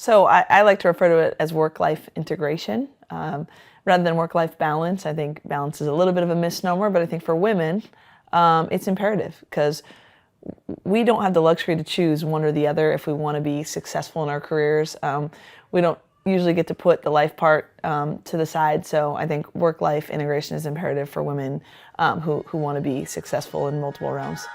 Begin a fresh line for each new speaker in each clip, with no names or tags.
So I like to refer to it as work-life integration rather than work-life balance. I think balance is a little bit of a misnomer, but I think for women, it's imperative because we don't have the luxury to choose one or the other if we want to be successful in our careers. We don't usually get to put the life part to the side. So I think work-life integration is imperative for women who want to be successful in multiple realms.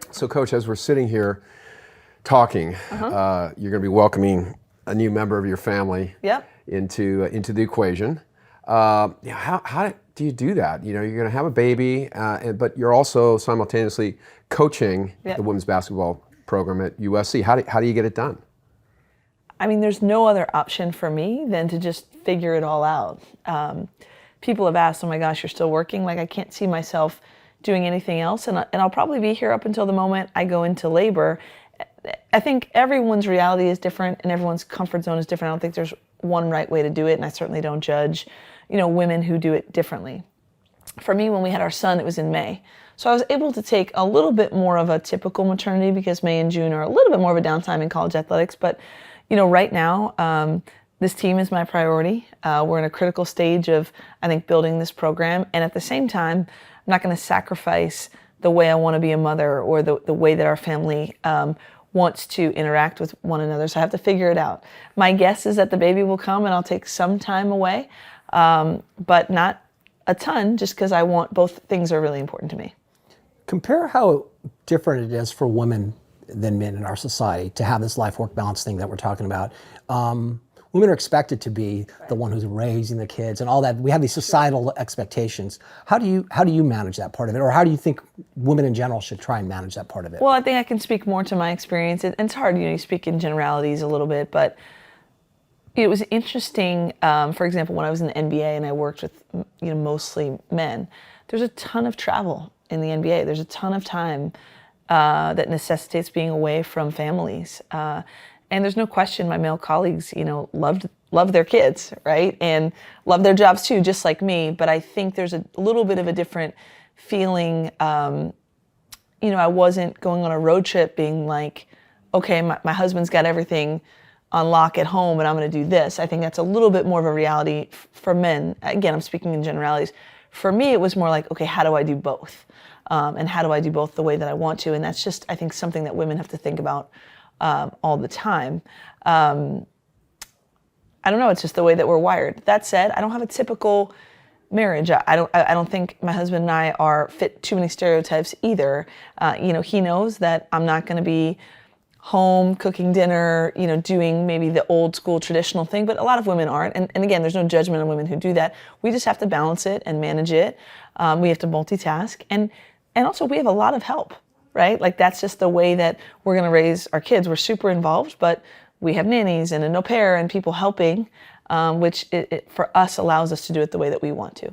So, Coach, as we're sitting here talking, you're going to be welcoming a new member of your family into the equation. How do you do that? You know, you're going to have a baby, but you're also simultaneously coaching the women's basketball program at USC. How do you get it done?
I mean, there's no other option for me than to just figure it all out. People have asked, oh my gosh, you're still working? Like, I can't see myself doing anything else, and I'll probably be here up until the moment I go into labor. I think everyone's reality is different and everyone's comfort zone is different. I don't think there's one right way to do it, and I certainly don't judge, women who do it differently. For me, when we had our son, it was in May. So I was able to take a little bit more of a typical maternity because May and June are a little bit more of a downtime in college athletics. But, right now, this team is my priority. We're in a critical stage of, I think, building this program. And at the same time, I'm not going to sacrifice the way I want to be a mother or the way that our family wants to interact with one another. So I have to figure it out. My guess is that the baby will come and I'll take some time away, but not a ton, just because both things are really important to me.
Compare how different it is for women than men in our society to have this life-work balance thing that we're talking about. Women are expected to be the one who's raising the kids and all that. We have these societal expectations. How do you manage that part of it, or how do you think women in general should try and manage that part of it?
Well, I think I can speak more to my experience. It's hard, you speak in generalities a little bit, but it was interesting. For example, when I was in the NBA and I worked with mostly men, there's a ton of travel in the NBA. There's a ton of time that necessitates being away from families. And there's no question my male colleagues, loved their kids, right? And loved their jobs too, just like me. But I think there's a little bit of a different feeling. I wasn't going on a road trip being like, okay, my husband's got everything on lock at home and I'm going to do this. I think that's a little bit more of a reality for men. Again, I'm speaking in generalities. For me, it was more like, okay, how do I do both? And how do I do both the way that I want to? And that's just, I think, something that women have to think about all the time. I don't know, it's just the way that we're wired. That said, I don't have a typical marriage. I don't think my husband and I are fit too many stereotypes either. He knows that I'm not going to be home cooking dinner, doing maybe the old school traditional thing, but a lot of women aren't. And again, there's no judgment on women who do that. We just have to balance it and manage it. We have to multitask. And also we have a lot of help. Right? Like that's just the way that we're going to raise our kids. We're super involved, but we have nannies and an au pair and people helping, which for us allows us to do it the way that we want to.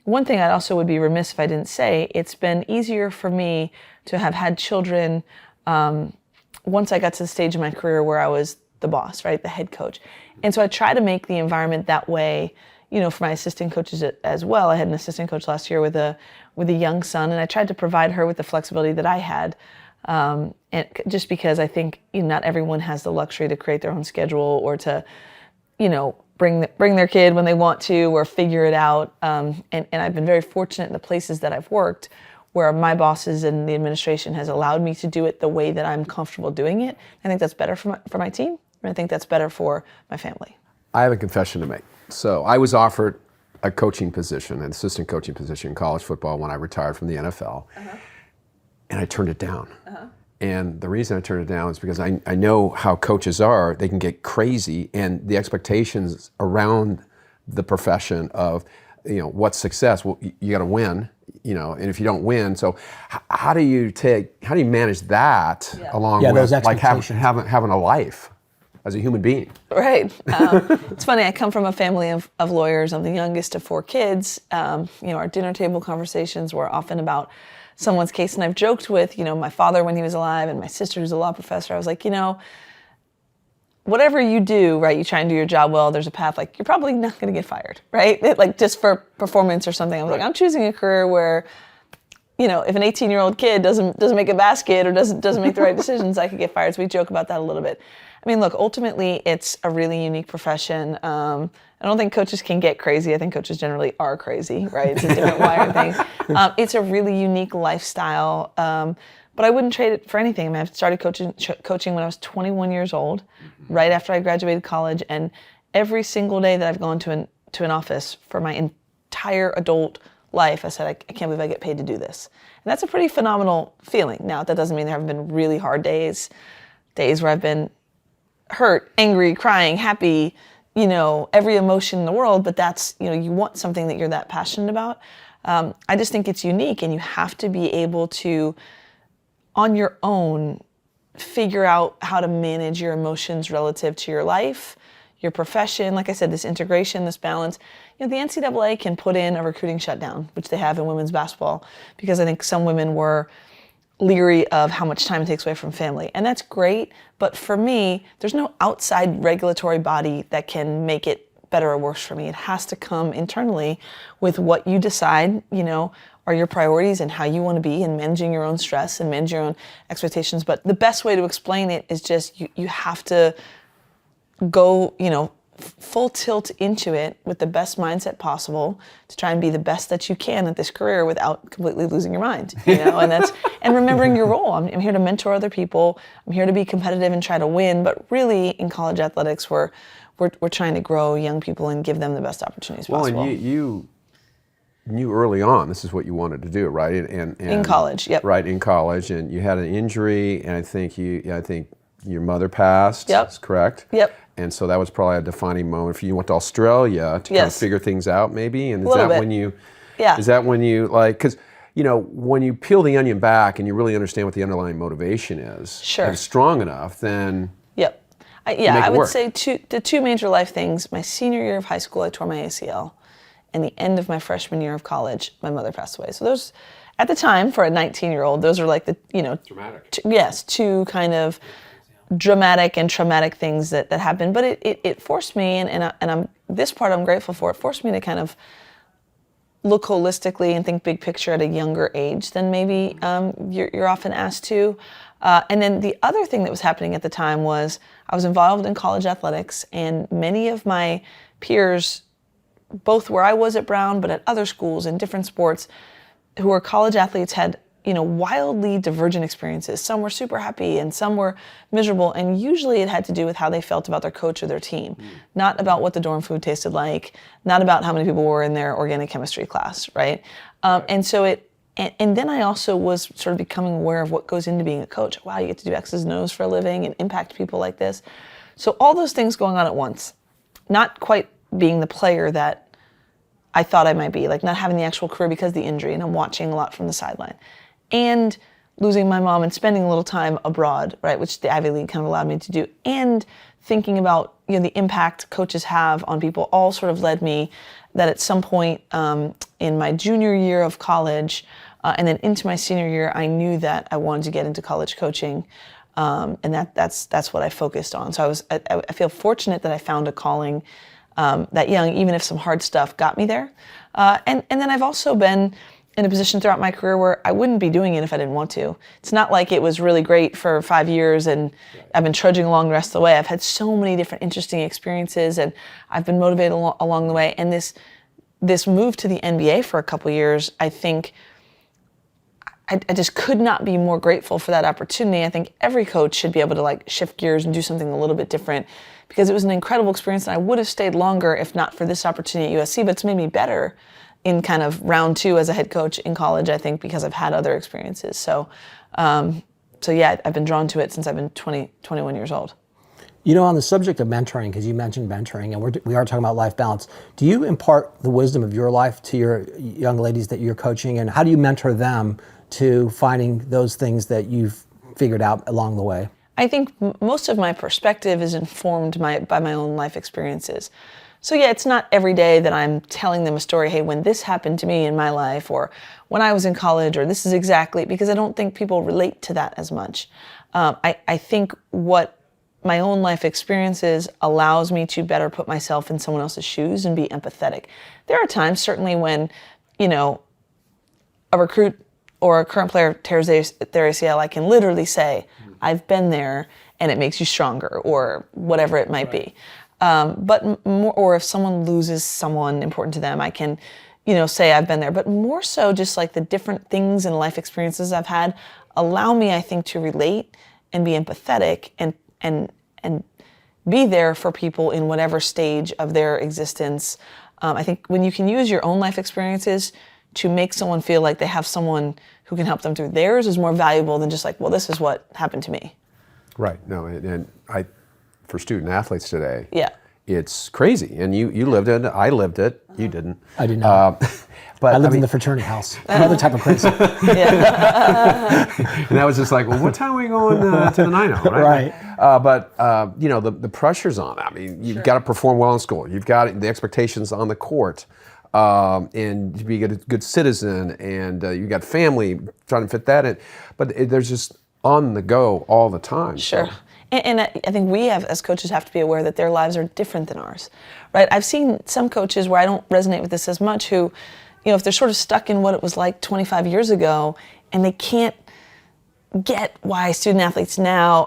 One thing I also would be remiss if I didn't say, it's been easier for me to have had children once I got to the stage of my career where I was the boss, right? The head coach. And so I try to make the environment that way, for my assistant coaches as well. I had an assistant coach last year with a young son, and I tried to provide her with the flexibility that I had, and just because I think not everyone has the luxury to create their own schedule or to, bring their kid when they want to or figure it out. And I've been very fortunate in the places that I've worked where my bosses and the administration has allowed me to do it the way that I'm comfortable doing it. I think that's better for my team, and I think that's better for my family.
I have a confession to make. So I was offered a coaching position, an assistant coaching position in college football when I retired from the NFL, and I turned it down. And the reason I turned it down is because I know how coaches are. They can get crazy, and the expectations around the profession of, what's success? Well, you got to win, and if you don't win, so how do you manage that along with
those
like
expectations.
having a life? as a human being.
Right. It's funny. I come from a family of lawyers. I'm the youngest of 4 kids. Our dinner table conversations were often about someone's case. And I've joked with, my father when he was alive and my sister who's a law professor. I was like, whatever you do, right, you try and do your job well, there's a path, like, you're probably not going to get fired, right? Like, just for performance or something. I was like, I'm choosing a career where, if an 18-year-old kid doesn't make a basket or doesn't make the right decisions, I could get fired. So we joke about that a little bit. I mean, look, ultimately, it's a really unique profession. I don't think coaches can get crazy. I think coaches generally are crazy, right? It's a different wired thing. It's a really unique lifestyle, but I wouldn't trade it for anything. I mean, I started coaching when I was 21 years old, right after I graduated college, and every single day that I've gone to an office for my entire adult life, I said, I can't believe I get paid to do this. And that's a pretty phenomenal feeling. Now, that doesn't mean there haven't been really hard days where I've been hurt, angry, crying, happy, every emotion in the world, but that's, you want something that you're that passionate about. I just think it's unique, and you have to be able to, on your own, figure out how to manage your emotions relative to your life, your profession. Like I said, this integration, this balance. The NCAA can put in a recruiting shutdown, which they have in women's basketball, because I think some women were leery of how much time it takes away from family. And that's great, but for me, there's no outside regulatory body that can make it better or worse for me. It has to come internally with what you decide, are your priorities and how you want to be, and managing your own stress and manage your own expectations. But the best way to explain it is just you have to go, full tilt into it with the best mindset possible to try and be the best that you can at this career without completely losing your mind, and remembering your role. I'm here to mentor other people. I'm here to be competitive and try to win. But really, in college athletics, we're trying to grow young people and give them the best opportunities possible.
Well, and you knew early on this is what you wanted to do, right? And
in college, yep.
Right, in college, and you had an injury, and I think your mother passed.
Yep.
That's correct.
Yep.
And so that was probably a defining moment for you. You went to Australia to kind of figure things out, maybe. And is that when you?
Yeah.
Is that when you because when you peel the onion back and you really understand what the underlying motivation is,
sure,
and it's strong enough, then.
Yep. I would say the two major life things. My senior year of high school, I tore my ACL. And the end of my freshman year of college, my mother passed away. So those, at the time, for a 19-year-old, those are like the,
dramatic.
Two kind of dramatic and traumatic things that happened. But it forced me, and I'm this part I'm grateful for. It forced me to kind of look holistically and think big picture at a younger age than maybe you're often asked to. And then the other thing that was happening at the time was I was involved in college athletics, and many of my peers, both where I was at Brown, but at other schools in different sports, who were college athletes, had wildly divergent experiences. Some were super happy and some were miserable, and usually it had to do with how they felt about their coach or their team, not about what the dorm food tasted like, not about how many people were in their organic chemistry class, right? And then I also was sort of becoming aware of what goes into being a coach. Wow, you get to do X's and O's for a living and impact people like this. So all those things going on at once, not quite being the player that I thought I might be, like not having the actual career because of the injury, and I'm watching a lot from the sideline, and losing my mom and spending a little time abroad, right, which the Ivy League kind of allowed me to do, and thinking about the impact coaches have on people, all sort of led me that at some point in my junior year of college and then into my senior year, I knew that I wanted to get into college coaching, and that's what I focused on. So I feel fortunate that I found a calling that young, even if some hard stuff got me there. And then I've also been in a position throughout my career where I wouldn't be doing it if I didn't want to. It's not like it was really great for 5 years and I've been trudging along the rest of the way. I've had so many different interesting experiences, and I've been motivated along the way. And this move to the NBA for a couple years, I think I just could not be more grateful for that opportunity. I think every coach should be able to shift gears and do something a little bit different, because it was an incredible experience, and I would have stayed longer if not for this opportunity at USC, but it's made me better in kind of round 2 as a head coach in college, I think, because I've had other experiences. So yeah, I've been drawn to it since I've been 21 years old.
On the subject of mentoring, because you mentioned mentoring, and we are talking about life balance, do you impart the wisdom of your life to your young ladies that you're coaching, and how do you mentor them to finding those things that you've figured out along the way?
I think most of my perspective is informed by my own life experiences. So yeah, it's not every day that I'm telling them a story, hey, when this happened to me in my life, or when I was in college, or this is exactly, because I don't think people relate to that as much. I think what my own life experiences allows me to better put myself in someone else's shoes and be empathetic. There are times, certainly, when, a recruit or a current player tears their ACL, I can literally say, I've been there, and it makes you stronger, or whatever it might be. But more, or if someone loses someone important to them, I can, say I've been there. But more so, just like the different things and life experiences I've had allow me, I think, to relate and be empathetic and be there for people in whatever stage of their existence. I think when you can use your own life experiences to make someone feel like they have someone who can help them through theirs is more valuable than just like, well, this is what happened to me.
Right. No, and for student athletes today,
Yeah.
it's crazy. And you lived it. I lived it. You didn't.
I did not.
But
I lived in the fraternity house. Another type of crazy.
And I was just like, well, what time are we going to the 9-0, right?
Right.
But the pressure's on. I mean, you've got to perform well in school. You've got the expectations on the court, and to be a good citizen, and you've got family trying to fit that in. But there's just on the go all the time.
Sure.
So.
And I think we as coaches have to be aware that their lives are different than ours, right? I've seen some coaches where I don't resonate with this as much who, if they're sort of stuck in what it was like 25 years ago and they can't get why student athletes now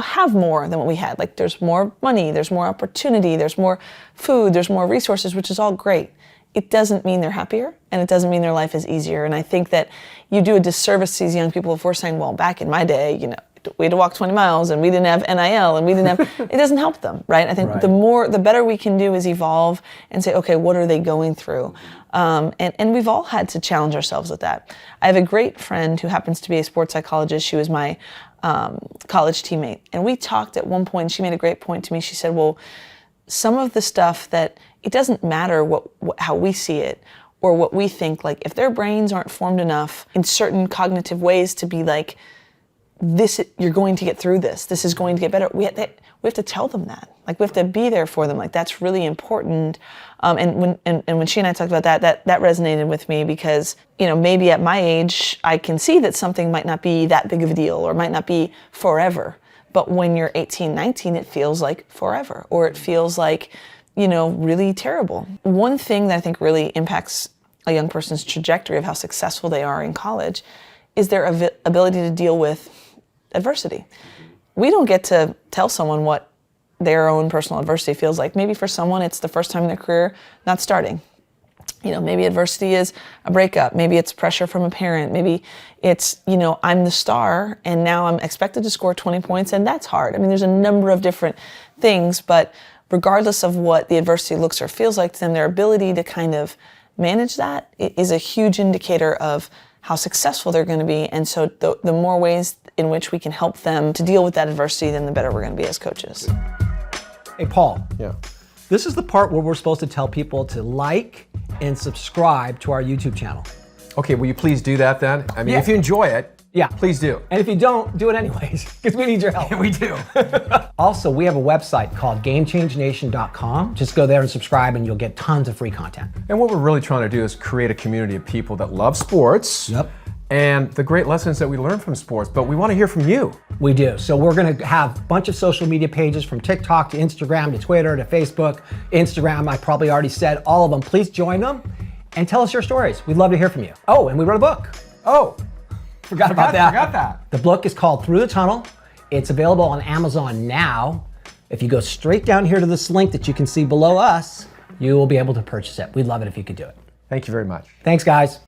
have more than what we had. Like there's more money, there's more opportunity, there's more food, there's more resources, which is all great. It doesn't mean they're happier, and it doesn't mean their life is easier. And I think that you do a disservice to these young people if we're saying, well, back in my day, we had to walk 20 miles and we didn't have NIL and we didn't have, it doesn't help them, right? I think
Right.
the better we can do is evolve and say, okay, what are they going through? And we've all had to challenge ourselves with that. I have a great friend who happens to be a sports psychologist. She was my college teammate. And we talked at one point, and she made a great point to me. She said, well, some of the stuff that it doesn't matter how we see it or what we think, like if their brains aren't formed enough in certain cognitive ways to be like, you're going to get through this. This is going to get better. We have to tell them that. Like we have to be there for them. Like that's really important. And when she and I talked about that resonated with me because maybe at my age I can see that something might not be that big of a deal or might not be forever. But when you're 18, 19, it feels like forever, or it feels like really terrible. One thing that I think really impacts a young person's trajectory of how successful they are in college is their ability to deal with adversity. We don't get to tell someone what their own personal adversity feels like. Maybe for someone it's the first time in their career not starting. Maybe adversity is a breakup. Maybe it's pressure from a parent. Maybe it's, I'm the star and now I'm expected to score 20 points and that's hard. I mean, there's a number of different things, but regardless of what the adversity looks or feels like to them, their ability to kind of manage that is a huge indicator of how successful they're going to be. And so the more ways in which we can help them to deal with that adversity, then the better we're going to be as coaches.
Hey, Paul.
Yeah.
This is the part where we're supposed to tell people to like and subscribe to our YouTube channel.
Okay, will you please do that then? I mean,
Yeah.
if you enjoy it,
Yeah.
please do.
And if you don't, do it anyways, because we need your help.
We do.
Also, we have a website called GameChangeNation.com. Just go there and subscribe and you'll get tons of free content.
And what we're really trying to do is create a community of people that love sports.
Yep.
And the great lessons that we learn from sports, but we want to hear from you.
We do. So we're going to have a bunch of social media pages from TikTok to Instagram to Twitter to Facebook. Instagram, I probably already said all of them. Please join them and tell us your stories. We'd love to hear from you. Oh, and we wrote a book.
Oh,
Forgot about that.
Forgot that.
The book is called Thru the Tunnel. It's available on Amazon now. If you go straight down here to this link that you can see below us, you will be able to purchase it. We'd love it if you could do it.
Thank you very much.
Thanks, guys.